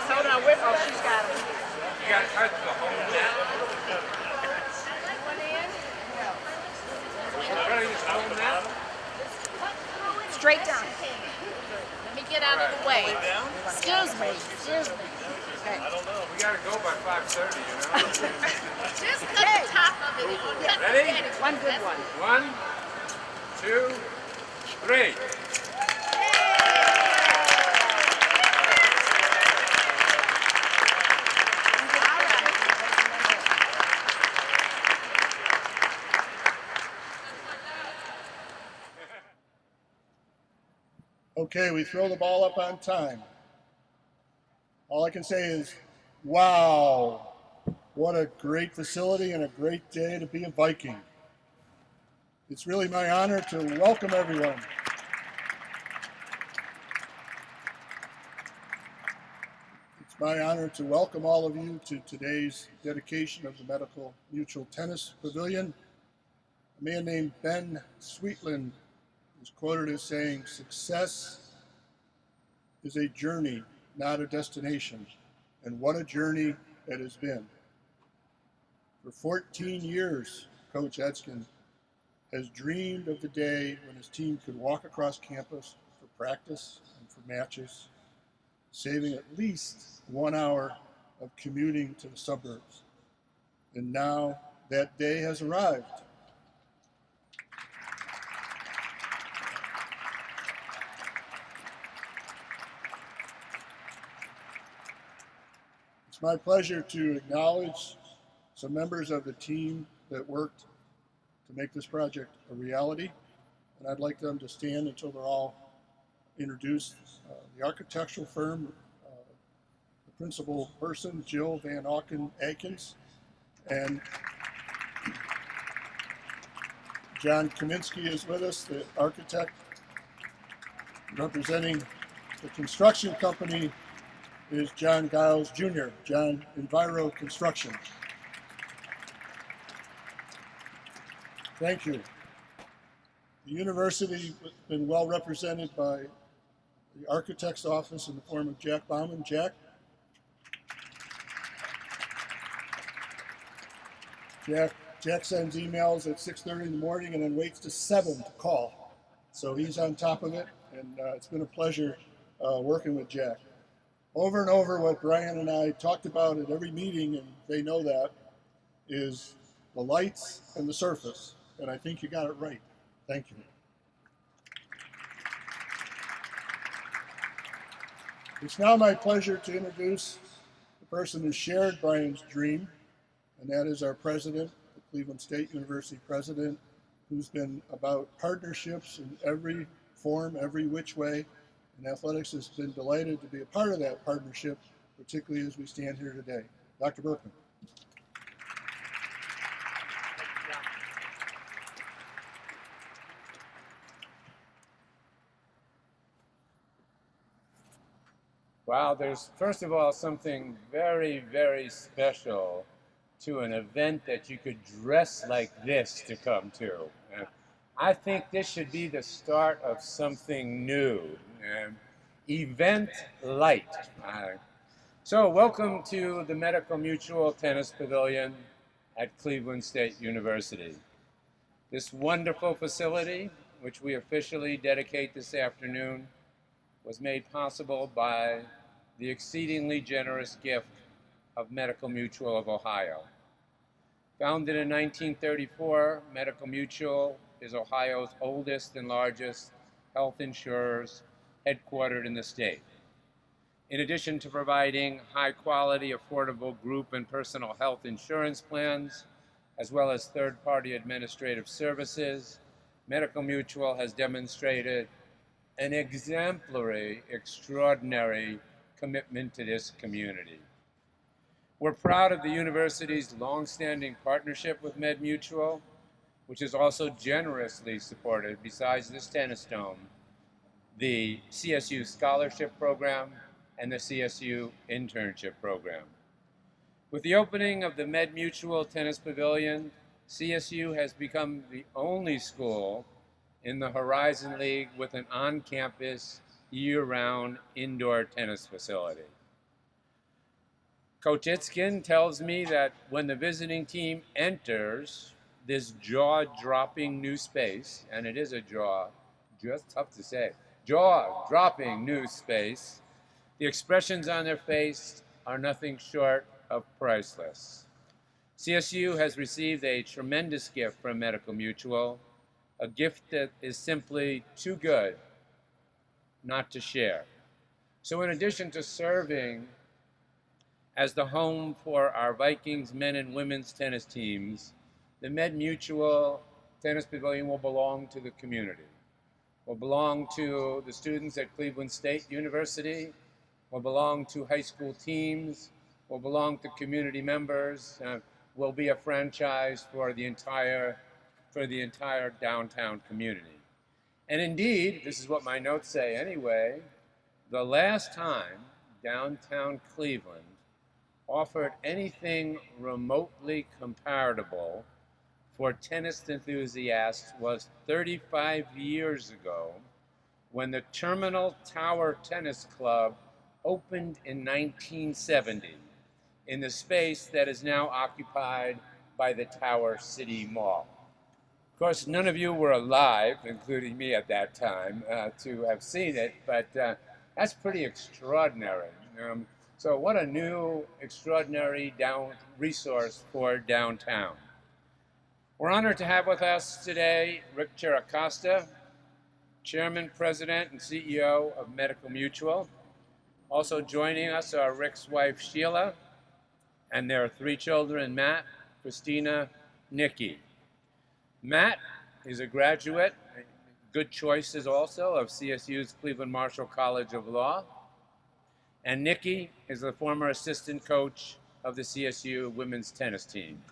Hold on, oh, she's got them. You got to touch the whole net. Ready to home net? Straight down. Let me get out of the way. Excuse me. Okay. I don't know. We got to go by 5:30, you know? Just cut the top of it on. Ready? One good one. 1, 2, 3. Okay, we throw the ball up on time. All I can say is, wow, what a great facility and a great day to be a Viking. It's really my honor to welcome everyone. It's my honor to welcome all of you to today's dedication of the Medical Mutual Tennis Pavilion. A man named Ben Sweetland is quoted as saying, "Success is a journey, not a destination." And what a journey it has been. For 14 years, Coach Edskin has dreamed of the day when his team could walk across campus for practice and for matches, saving at least 1 hour of commuting to the suburbs. And now that day has arrived. It's my pleasure to acknowledge some members of the team that worked to make this project a reality, and I'd like them to stand until they're all introduced. The architectural firm, the principal person, Jill Van Auken Akins, and John Kaminsky is with us, the architect. Representing the construction company is John Giles Jr., John Enviro Construction. Thank you. The university has been well represented by the architect's office in the form of Jack Bauman. Jack? Jack sends emails at 6:30 in the morning and then waits to 7 to call. So he's on top of it, and it's been a pleasure working with Jack. Over and over, what Brian and I talked about at every meeting, and they know that, is the lights and the surface. And I think you got it right. Thank you. It's now my pleasure to introduce the person who shared Brian's dream, and that is our president, the Cleveland State University president, who's been about partnerships in every form, every which way. And athletics has been delighted to be a part of that partnership, particularly as we stand here today. Dr. Berkman. Wow, there's first of all something very, very special to an event that you could dress like this to come to. And I think this should be the start of something new. Event light. So welcome to the Medical Mutual Tennis Pavilion at Cleveland State University. This wonderful facility, which we officially dedicate this afternoon, was made possible by the exceedingly generous gift of Medical Mutual of Ohio. Founded in 1934, Medical Mutual is Ohio's oldest and largest health insurers headquartered in the state. In addition to providing high-quality, affordable group and personal health insurance plans, as well as third-party administrative services, Medical Mutual has demonstrated an exemplary, extraordinary commitment to this community. We're proud of the university's long-standing partnership with MedMutual, which is also generously supported, besides this tennis dome, the CSU Scholarship Program and the CSU Internship Program. With the opening of the MedMutual Tennis Pavilion, CSU has become the only school in the Horizon League with an on-campus, year-round indoor tennis facility. Coach Itzkin tells me that when the visiting team enters this jaw-dropping new space, and it is a just tough to say, jaw-dropping new space, the expressions on their face are nothing short of priceless. CSU has received a tremendous gift from Medical Mutual, a gift that is simply too good not to share. So in addition to serving as the home for our Vikings men and women's tennis teams, the Med Mutual Tennis Pavilion will belong to the community, will belong to the students at Cleveland State University, will belong to high school teams, will belong to community members, will be a franchise for the entire downtown community. And indeed, this is what my notes say anyway, the last time downtown Cleveland offered anything remotely comparable for tennis enthusiasts was 35 years ago when the Terminal Tower Tennis Club opened in 1970 in the space that is now occupied by the Tower City Mall. Of course, none of you were alive, including me at that time, to have seen it, but that's pretty extraordinary. So what a new, extraordinary resource for downtown. We're honored to have with us today Rick Chiracosta, Chairman, President, and CEO of Medical Mutual. Also joining us are Rick's wife, Sheila, and their 3 children, Matt, Christina, Nikki. Matt is a graduate, good choices also, of CSU's Cleveland Marshall College of Law. And Nikki is the former assistant coach of the CSU women's tennis team.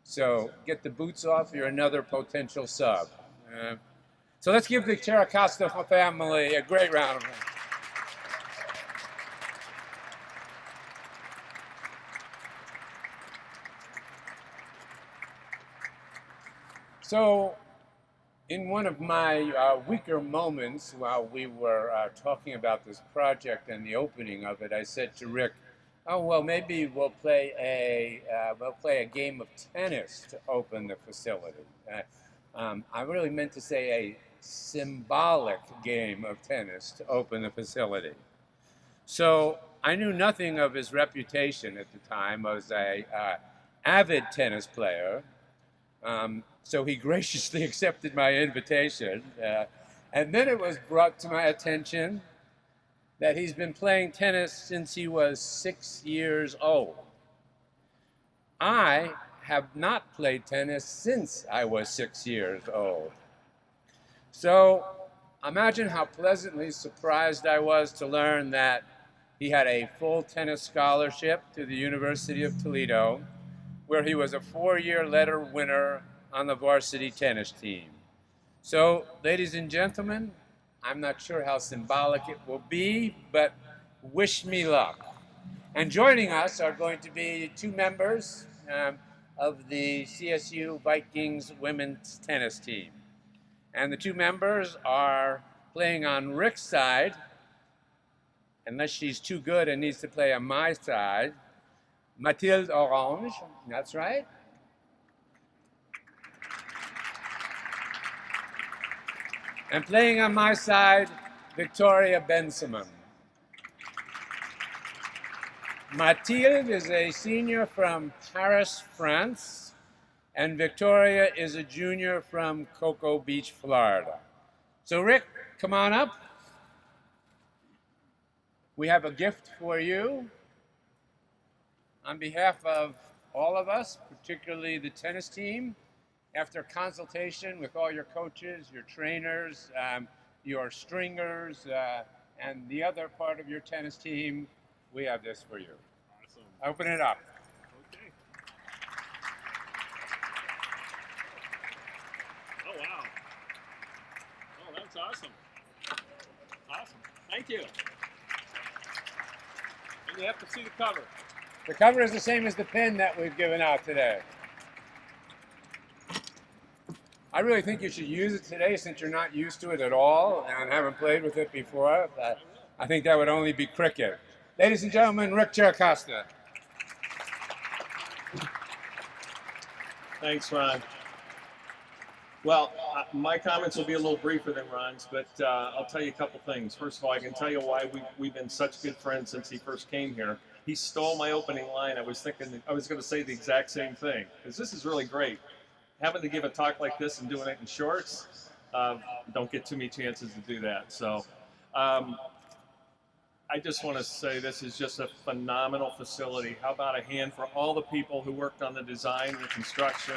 So get the boots off, you're another potential sub. So let's give the Chiracosta family a great round of applause. So, in one of my weaker moments while we were talking about this project and the opening of it, I said to Rick, "Oh well, maybe we'll play a game of tennis to open the facility." I really meant to say a symbolic game of tennis to open the facility. So I knew nothing of his reputation at the time as a avid tennis player. So he graciously accepted my invitation. And then it was brought to my attention that he's been playing tennis since he was 6 years old. I have not played tennis since I was 6 years old. So imagine how pleasantly surprised I was to learn that he had a full tennis scholarship to the University of Toledo, where he was a 4-year letter winner on the varsity tennis team. So, ladies and gentlemen, I'm not sure how symbolic it will be, but wish me luck. And joining us are going to be 2 members of the CSU Vikings women's tennis team. And the 2 members are playing on Rick's side, unless she's too good and needs to play on my side, Mathilde Orange, that's right. And playing on my side, Victoria Bensimon. Mathilde is a senior from Paris, France, and Victoria is a junior from Cocoa Beach, Florida. So Rick, come on up. We have a gift for you. On behalf of all of us, particularly the tennis team, after consultation with all your coaches, your trainers, your stringers, and the other part of your tennis team, we have this for you. Awesome. Open it up. Okay. Oh, wow. Oh, that's awesome. Awesome. Thank you. And you have to see the cover. The cover is the same as the pin that we've given out today. I really think you should use it today since you're not used to it at all and haven't played with it before. I think that would only be cricket. Ladies and gentlemen, Rick Chiracosta. Thanks, Ron. Well, my comments will be a little briefer than Ron's, but I'll tell you a couple things. First of all, I can tell you why we've been such good friends since he first came here. He stole my opening line. I was thinking I was going to say the exact same thing, because this is really great. Having to give a talk like this and doing it in shorts, don't get too many chances to do that. So I just want to say this is just a phenomenal facility. How about a hand for all the people who worked on the design, the construction.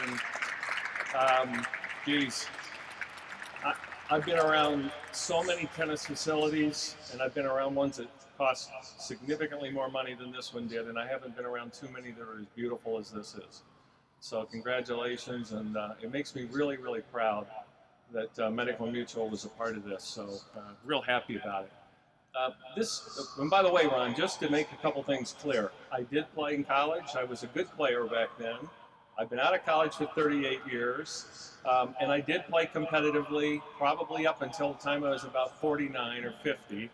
Geez, I've been around so many tennis facilities, and I've been around ones that cost significantly more money than this one did, and I haven't been around too many that are as beautiful as this is. So congratulations, and it makes me really, really proud that Medical Mutual was a part of this, so real happy about it. And by the way, Ron, just to make a couple things clear, I did play in college. I was a good player back then. I've been out of college for 38 years, and I did play competitively probably up until the time I was about 49 or 50.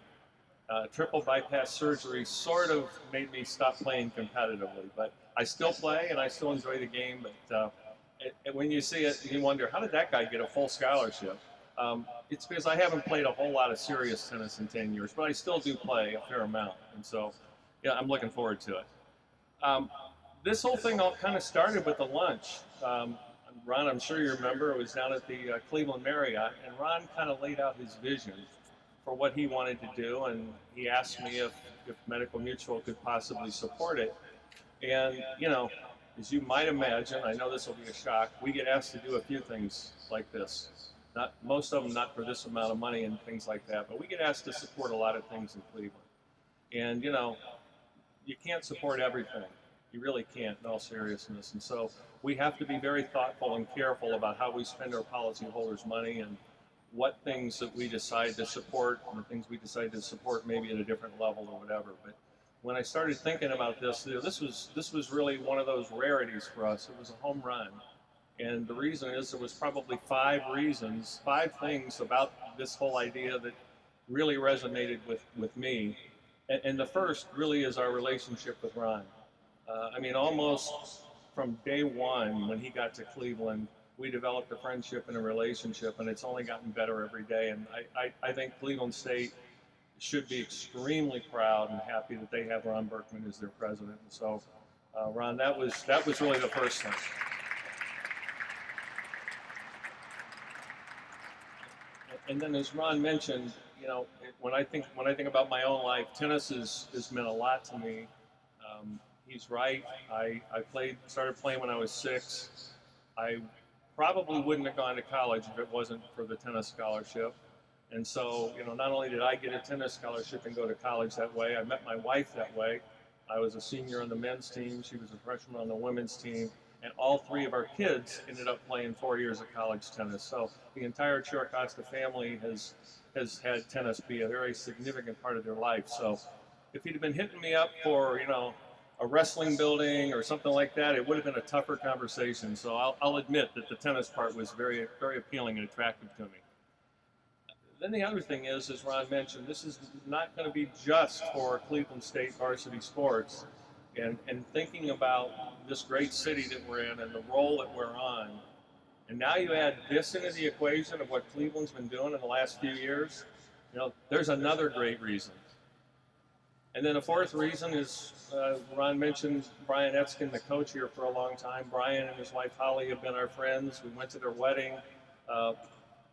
Triple bypass surgery sort of made me stop playing competitively, but I still play and I still enjoy the game. But when you see it, you wonder, how did that guy get a full scholarship? It's because I haven't played a whole lot of serious tennis in 10 years, but I still do play a fair amount, and so yeah, I'm looking forward to it. This whole thing all kind of started with a lunch. Ron, I'm sure you remember, it was down at the Cleveland Marriott, and Ron kind of laid out his vision for what he wanted to do, and he asked me if Medical Mutual could possibly support it. And, you know, as you might imagine, I know this will be a shock, we get asked to do a few things like this. Not most of them not for this amount of money and things like that, but we get asked to support a lot of things in Cleveland. And, you know, you can't support everything. You really can't, in all seriousness. And so we have to be very thoughtful and careful about how we spend our policyholders' money and what things that we decide to support and the things we decide to support maybe at a different level or whatever. But when I started thinking about this, this was really one of those rarities for us. It was a home run. And the reason is there was probably five things about this whole idea that really resonated with me. And the first really is our relationship with Ron. I mean, almost from day one when he got to Cleveland, we developed a friendship and a relationship, and it's only gotten better every day. And I think Cleveland State should be extremely proud and happy that they have Ron Berkman as their president. And so, Ron, that was really the first thing. And then, as Ron mentioned, you know, when I think about my own life, tennis has meant a lot to me. He's right. I started playing when I was 6. I probably wouldn't have gone to college if it wasn't for the tennis scholarship. And so, you know, not only did I get a tennis scholarship and go to college that way, I met my wife that way. I was a senior on the men's team. She was a freshman on the women's team. And all 3 of our kids ended up playing 4 years of college tennis. So the entire Chiricahua family has had tennis be a very significant part of their life. So if he'd have been hitting me up for, you know, a wrestling building or something like that, it would have been a tougher conversation. So I'll admit that the tennis part was very, very appealing and attractive to me. Then the other thing is, as Ron mentioned, this is not going to be just for Cleveland State varsity sports. And thinking about this great city that we're in and the role that we're on, and now you add this into the equation of what Cleveland's been doing in the last few years, you know, there's another great reason. And then the fourth reason is, Ron mentioned Brian Etzkin, the coach here for a long time. Brian and his wife Holly have been our friends. We went to their wedding.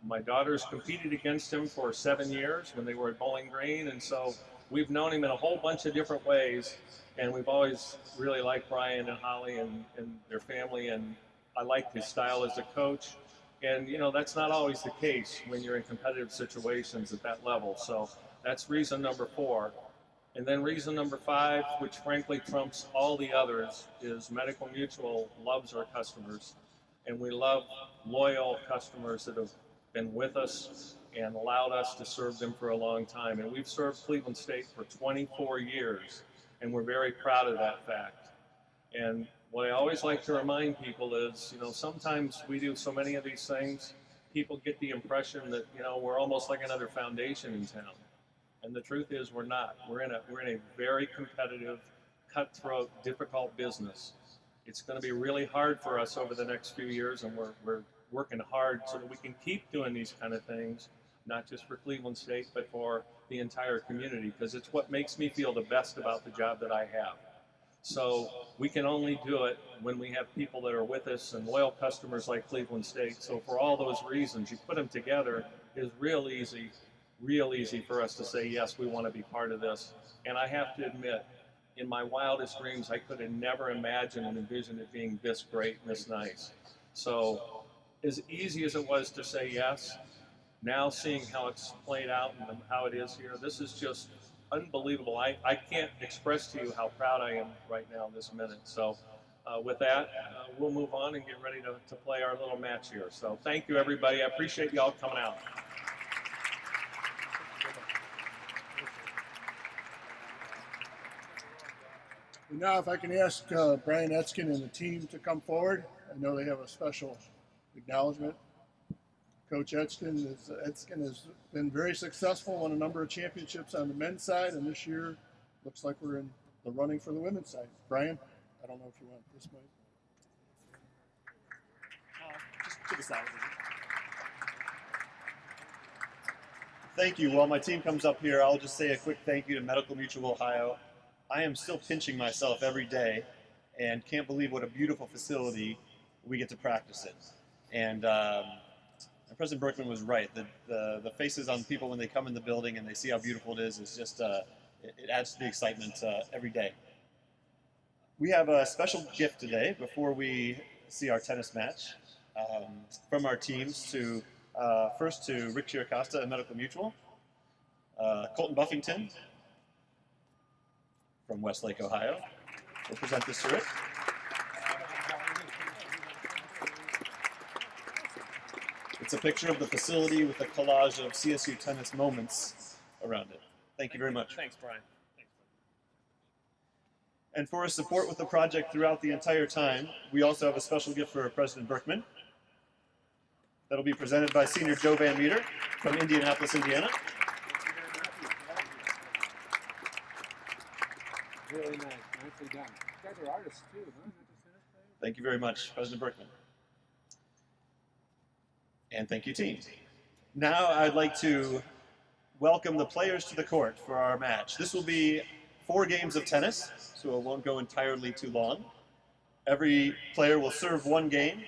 My daughters competed against him for 7 years when they were at Bowling Green, and so we've known him in a whole bunch of different ways, and we've always really liked Brian and Holly and their family, and I liked his style as a coach. And, you know, that's not always the case when you're in competitive situations at that level. So that's reason number 4. And then reason number 5, which frankly trumps all the others, is Medical Mutual loves our customers. And we love loyal customers that have been with us and allowed us to serve them for a long time. And we've served Cleveland State for 24 years, and we're very proud of that fact. And what I always like to remind people is, you know, sometimes we do so many of these things, people get the impression that, you know, we're almost like another foundation in town. And the truth is we're not. We're in a very competitive, cutthroat, difficult business. It's going to be really hard for us over the next few years, and we're working hard so that we can keep doing these kind of things, not just for Cleveland State, but for the entire community, because it's what makes me feel the best about the job that I have. So we can only do it when we have people that are with us and loyal customers like Cleveland State. So for all those reasons, you put them together, is real easy for us to say, yes, we want to be part of this. And I have to admit, in my wildest dreams, I could have never imagined and envisioned it being this great and this nice. So as easy as it was to say yes, now seeing how it's played out and how it is here, this is just unbelievable. I can't express to you how proud I am right now this minute. So with that, we'll move on and get ready to play our little match here. So thank you, everybody. I appreciate you all coming out. And now if I can ask Brian Etzkin and the team to come forward. I know they have a special acknowledgement. Coach Etzkin has been very successful, won a number of championships on the men's side, and this year looks like we're in the running for the women's side. Brian, I don't know if you want this mic. Just to the side. Thank you. While my team comes up here, I'll just say a quick thank you to Medical Mutual Ohio. I am still pinching myself every day and can't believe what a beautiful facility we get to practice in. And President Berkman was right. The faces on people when they come in the building and they see how beautiful it is just, it adds to the excitement every day. We have a special gift today before we see our tennis match from our teams to, first to Rick Chiricosta at Medical Mutual, Colton Buffington from Westlake, Ohio. We'll present this to Rick. It's a picture of the facility with a collage of CSU tennis moments around it. Thank you very much. Thanks, Brian. And for his support with the project throughout the entire time, we also have a special gift for President Berkman. That'll be presented by Senior Joe Van Meter from Indianapolis, Indiana. Really nice, nicely done. You guys are artists too, huh? Thank you very much, President Berkman. And thank you, team. Now I'd like to welcome the players to the court for our match. This will be 4 games of tennis, so it won't go entirely too long. Every player will serve 1 game,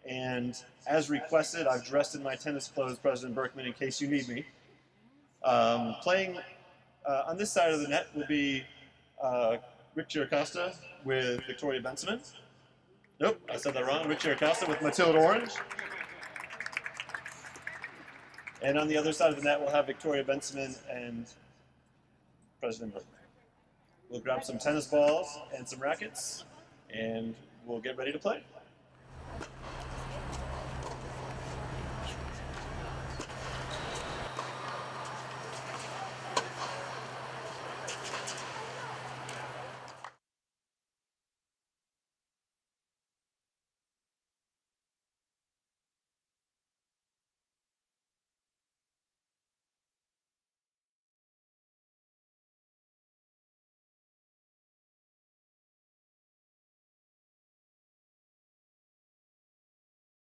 and as requested, I've dressed in my tennis clothes, President Berkman, in case you need me. Playing on this side of the net will be Rick Chiricosta with Victoria Benjamin. Nope, I said that wrong. Rick Chiricosta with Matilda Orange. And on the other side of the net, we'll have Victoria Benjamin and President Berkman. We'll grab some tennis balls and some rackets, and we'll get ready to play.